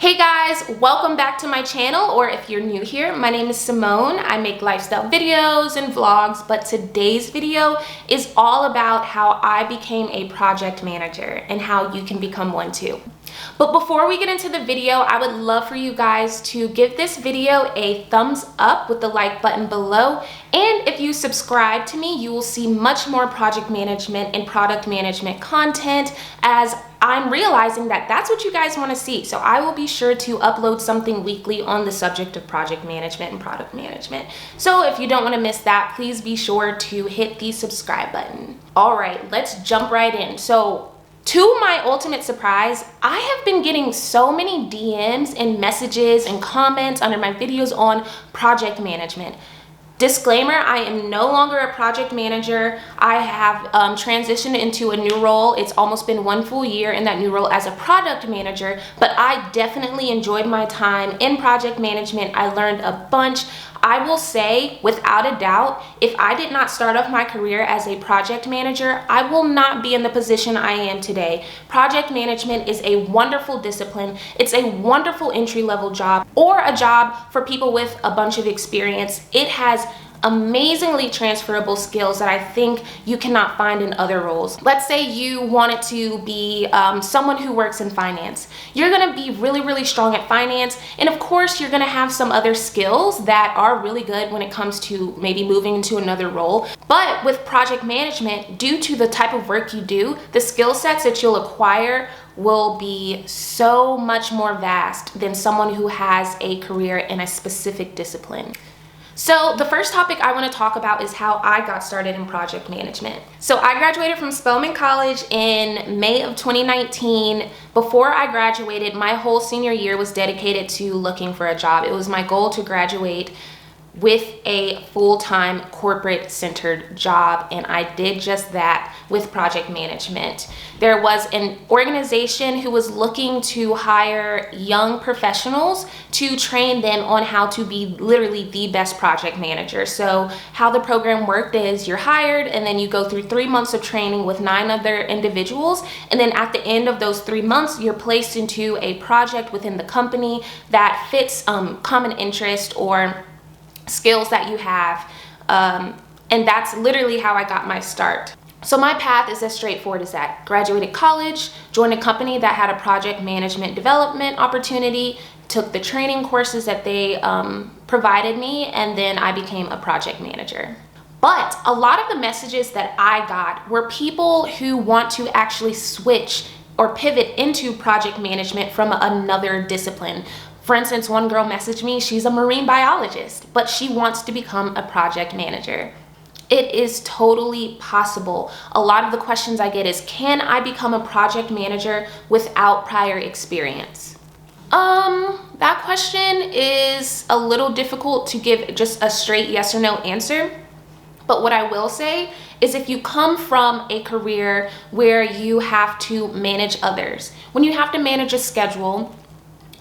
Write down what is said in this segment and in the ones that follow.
Hey guys, welcome back to my channel, or if you're new here, my name is Simone. I make lifestyle videos and vlogs, but today's video is all about how I became a project manager and how you can become one too. But before we get into the video, I would love for you guys to give this video a thumbs up with the like button below. And if you subscribe to me, you will see much more project management and product management content, as I'm realizing that that's what you guys want to see. So I will be sure to upload something weekly on the subject of project management and product management. So if you don't want to miss that, please be sure to hit the subscribe button. All right, let's jump right in. So to my ultimate surprise, I have been getting so many DMs and messages and comments under my videos on project management. Disclaimer, I am no longer a project manager. I have transitioned into a new role. It's almost been 1 full year in that new role as a product manager, but I definitely enjoyed my time in project management. I learned a bunch. I will say, without a doubt, if I did not start off my career as a project manager, I will not be in the position I am today. Project management is a wonderful discipline. It's a wonderful entry-level job, or a job for people with a bunch of experience. It has amazingly transferable skills that I think you cannot find in other roles. Let's say you wanted to be someone who works in finance. You're gonna be really strong at finance, and of course you're gonna have some other skills that are really good when it comes to maybe moving into another role. But with project management, due to the type of work you do, the skill sets that you'll acquire will be so much more vast than someone who has a career in a specific discipline. So the first topic I want to talk about is how I got started in project management. So I graduated from Spelman College in May of 2019. Before I graduated, my whole senior year was dedicated to looking for a job. It was my goal to graduate with a full-time corporate-centered job, and I did just that with project management. There was an organization who was looking to hire young professionals to train them on how to be literally the best project manager. So how the program worked is you're hired, and then you go through 3 months of training with 9 other individuals, and then at the end of those 3 months, you're placed into a project within the company that fits common interest or skills that you have, and that's literally how I got my start. So my path is as straightforward as that. Graduated college, joined a company that had a project management development opportunity, took the training courses that they provided me, and then I became a project manager. But a lot of the messages that I got were people who want to actually switch or pivot into project management from another discipline. For instance, one girl messaged me, she's a marine biologist, but she wants to become a project manager. It is totally possible. A lot of the questions I get is, can I become a project manager without prior experience? That question is a little difficult to give just a straight yes or no answer. But what I will say is, if you come from a career where you have to manage others, when you have to manage a schedule,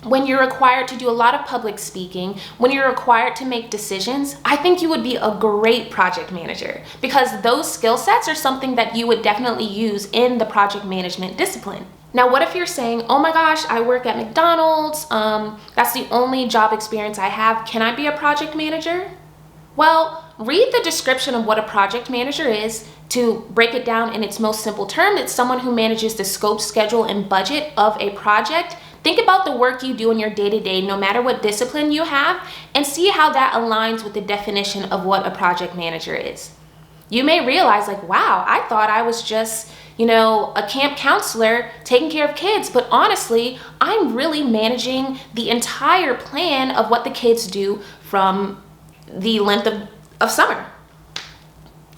when you're required to do a lot of public speaking, when you're required to make decisions, I think you would be a great project manager, because those skill sets are something that you would definitely use in the project management discipline. Now, what if you're saying, oh my gosh, I work at McDonald's, that's the only job experience I have, can I be a project manager? Well, read the description of what a project manager is. To break it down in its most simple term, it's someone who manages the scope, schedule, and budget of a project. Think about the work you do in your day-to-day, no matter what discipline you have, and see how that aligns with the definition of what a project manager is. You may realize, like, wow, I thought I was just, a camp counselor taking care of kids, but honestly, I'm really managing the entire plan of what the kids do from the length of summer.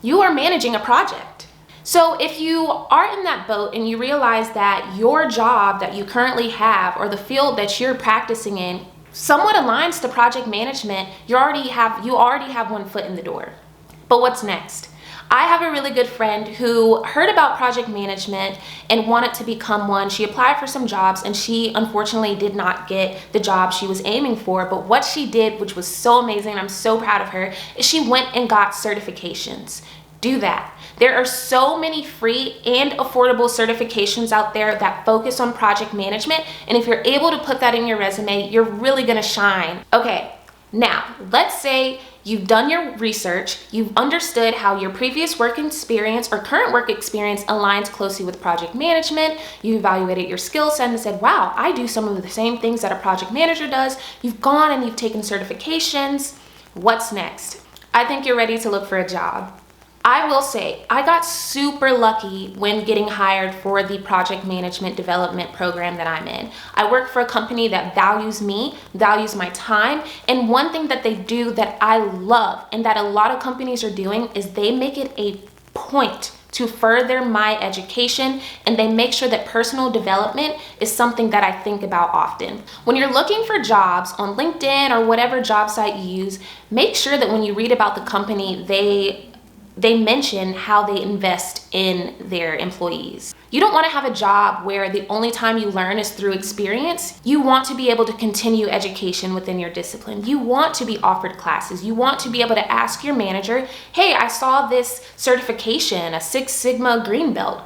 You are managing a project. So if you are in that boat and you realize that your job that you currently have, or the field that you're practicing in, somewhat aligns to project management, you already have 1 foot in the door. But what's next? I have a really good friend who heard about project management and wanted to become one. She applied for some jobs, and she unfortunately did not get the job she was aiming for. But what she did, which was so amazing, I'm so proud of her, is she went and got certifications. Do that. There are so many free and affordable certifications out there that focus on project management. And if you're able to put that in your resume, you're really gonna shine. Okay, now let's say you've done your research, you've understood how your previous work experience or current work experience aligns closely with project management. You evaluated your skill set and said, wow, I do some of the same things that a project manager does. You've gone and you've taken certifications. What's next? I think you're ready to look for a job. I will say, I got super lucky when getting hired for the project management development program that I'm in. I work for a company that values me, values my time, and one thing that they do that I love and that a lot of companies are doing is they make it a point to further my education, and they make sure that personal development is something that I think about often. When you're looking for jobs on LinkedIn or whatever job site you use, make sure that when you read about the company, they mention how they invest in their employees. You don't want to have a job where the only time you learn is through experience. You want to be able to continue education within your discipline. You want to be offered classes. You want to be able to ask your manager, hey, I saw this certification, a Six Sigma Green Belt.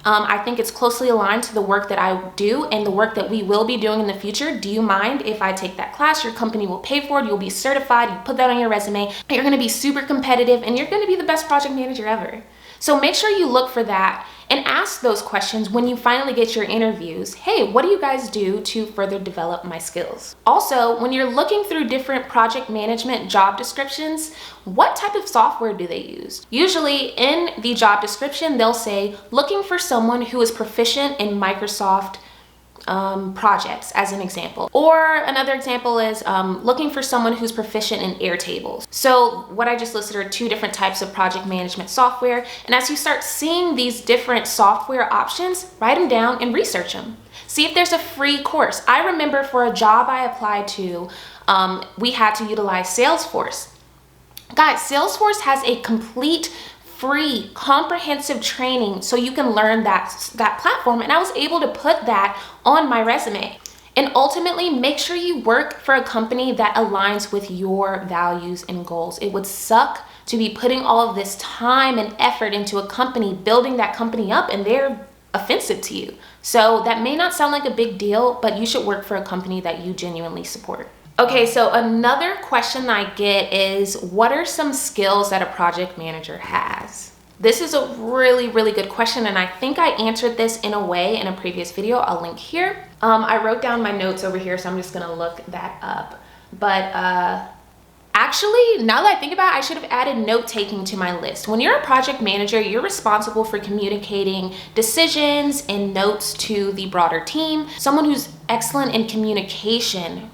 I think it's closely aligned to the work that I do and the work that we will be doing in the future. Do you mind if I take that class? Your company will pay for it. You'll be certified. You put that on your resume. You're going to be super competitive and you're going to be the best project manager ever. So make sure you look for that and ask those questions when you finally get your interviews. Hey, what do you guys do to further develop my skills? Also, when you're looking through different project management job descriptions, what type of software do they use? Usually in the job description, they'll say, looking for someone who is proficient in Microsoft projects, as an example. Or another example is looking for someone who's proficient in Airtables. So what I just listed are two different types of project management software. And as you start seeing these different software options, write them down and research them. See if there's a free course. I remember for a job I applied to, we had to utilize Salesforce. Guys, Salesforce has a complete free comprehensive training so you can learn that platform, and I was able to put that on my resume. And ultimately, make sure you work for a company that aligns with your values and goals. It would suck to be putting all of this time and effort into a company, building that company up, and they're offensive to you. So that may not sound like a big deal, but you should work for a company that you genuinely support. Okay, so another question I get is, what are some skills that a project manager has? This is a really, really good question, and I think I answered this in a way in a previous video. I'll link here. I wrote down my notes over here, so I'm just gonna look that up. But actually, now that I think about it, I should have added note-taking to my list. When you're a project manager, you're responsible for communicating decisions and notes to the broader team. Someone who's excellent in communication,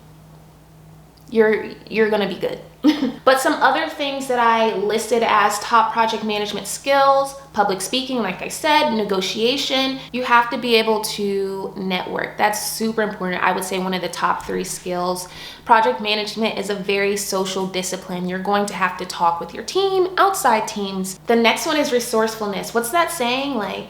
you're gonna be good. But some other things that I listed as top project management skills: public speaking, like I said, negotiation. You have to be able to network. That's super important. I would say one of the top 3 skills. Project management is a very social discipline. You're going to have to talk with your team, outside teams. The next one is resourcefulness. What's that saying? Like,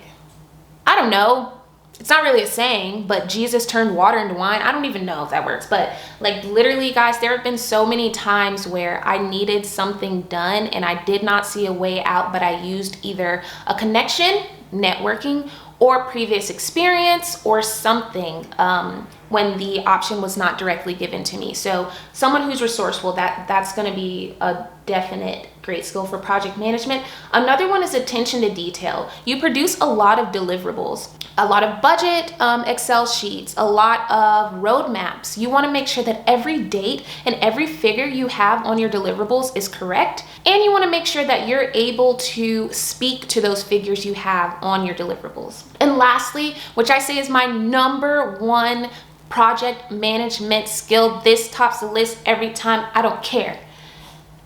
I don't know. It's not really a saying, but Jesus turned water into wine. I don't even know if that works, but like literally, guys, there have been so many times where I needed something done and I did not see a way out, but I used either a connection, networking, or previous experience or something when the option was not directly given to me. So someone who's resourceful, that's gonna be a definite great skill for project management. Another one is attention to detail. You produce a lot of deliverables, a lot of budget Excel sheets, a lot of roadmaps. You wanna make sure that every date and every figure you have on your deliverables is correct. And you wanna make sure that you're able to speak to those figures you have on your deliverables. And lastly, which I say is my number 1 project management skill, this tops the list every time, I don't care.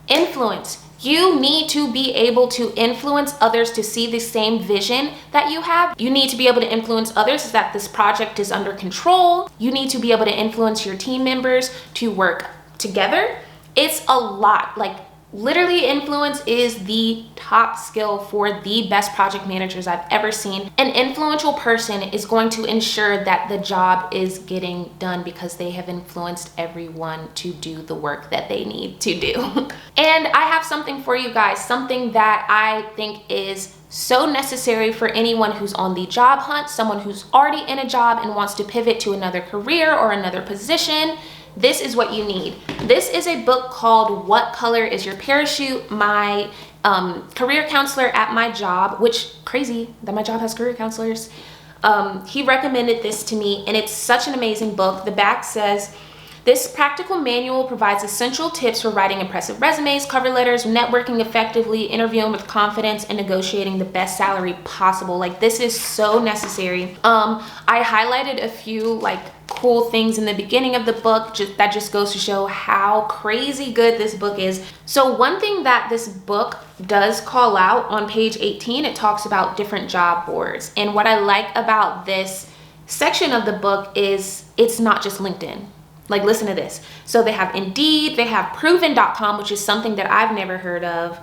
Influence. You need to be able to influence others to see the same vision that you have. You need to be able to influence others that this project is under control. You need to be able to influence your team members to work together. It's a lot. Like, Literally, influence is the top skill for the best project managers I've ever seen. An influential person is going to ensure that the job is getting done because they have influenced everyone to do the work that they need to do. And I have something for you guys, something that I think is so necessary for anyone who's on the job hunt, someone who's already in a job and wants to pivot to another career or another position. This is what you need. This is a book called What Color Is Your Parachute? My career counselor at my job, which crazy that my job has career counselors. He recommended this to me, and it's such an amazing book. The back says, this practical manual provides essential tips for writing impressive resumes, cover letters, networking effectively, interviewing with confidence, and negotiating the best salary possible. Like, this is so necessary. I highlighted a few like cool things in the beginning of the book that just goes to show how crazy good this book is. So one thing that this book does call out on page 18, it talks about different job boards. And what I like about this section of the book is it's not just LinkedIn. Like, listen to this. So they have Indeed, they have proven.com, which is something that I've never heard of.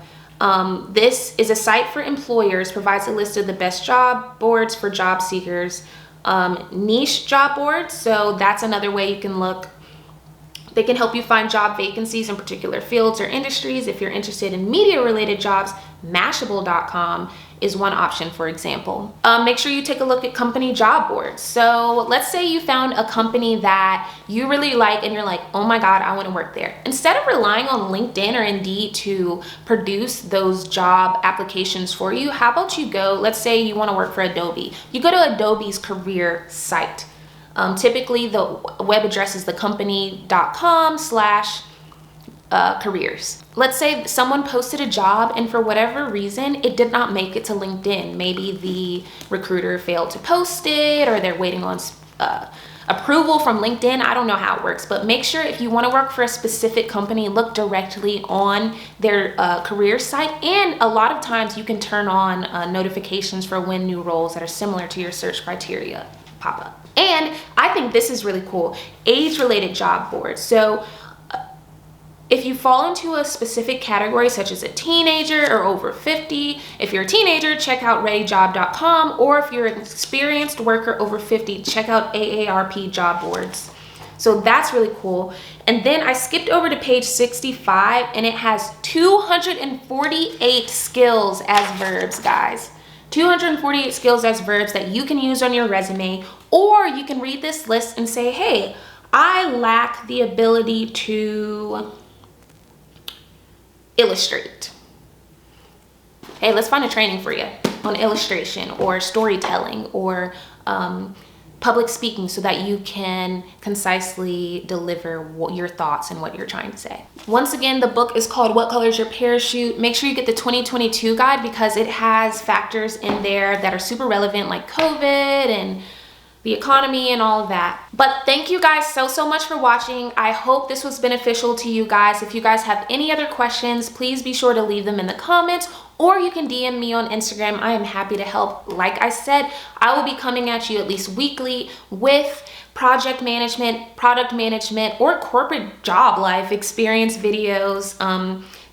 This is a site for employers, provides a list of the best job boards for job seekers. Niche job boards, so that's another way you can look. They can help you find job vacancies in particular fields or industries. If you're interested in media related jobs, mashable.com is one option, for example. Make sure you take a look at company job boards. So let's say you found a company that you really like and you're like, oh my God, I want to work there. Instead of relying on LinkedIn or Indeed to produce those job applications for you, how about you go, let's say you want to work for Adobe. You go to Adobe's career site. Typically the web address is thecompany.com/careers. Let's say someone posted a job and for whatever reason, it did not make it to LinkedIn. Maybe the recruiter failed to post it, or they're waiting on approval from LinkedIn. I don't know how it works, but make sure if you want to work for a specific company, look directly on their career site. And a lot of times you can turn on notifications for when new roles that are similar to your search criteria pop up. And I think this is really cool, age-related job boards. So if you fall into a specific category, such as a teenager or over 50, if you're a teenager, check out readyjob.com, or if you're an experienced worker over 50, check out AARP job boards. So that's really cool. And then I skipped over to page 65, and it has 248 skills as verbs, guys. 248 skills as verbs that you can use on your resume, or you can read this list and say, hey, I lack the ability to illustrate. Hey, let's find a training for you on illustration or storytelling or public speaking so that you can concisely deliver your thoughts and what you're trying to say. Once again, the book is called What Color Is Your Parachute? Make sure you get the 2022 guide because it has factors in there that are super relevant, like COVID and the economy and all of that. But thank you guys so much for watching. I hope this was beneficial to you guys. If you guys have any other questions, please be sure to leave them in the comments, or you can DM me on Instagram. I am happy to help. Like I said, I will be coming at you at least weekly with project management, product management, or corporate job life experience videos.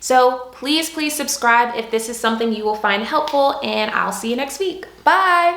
So please subscribe if this is something you will find helpful, and I'll see you next week. Bye.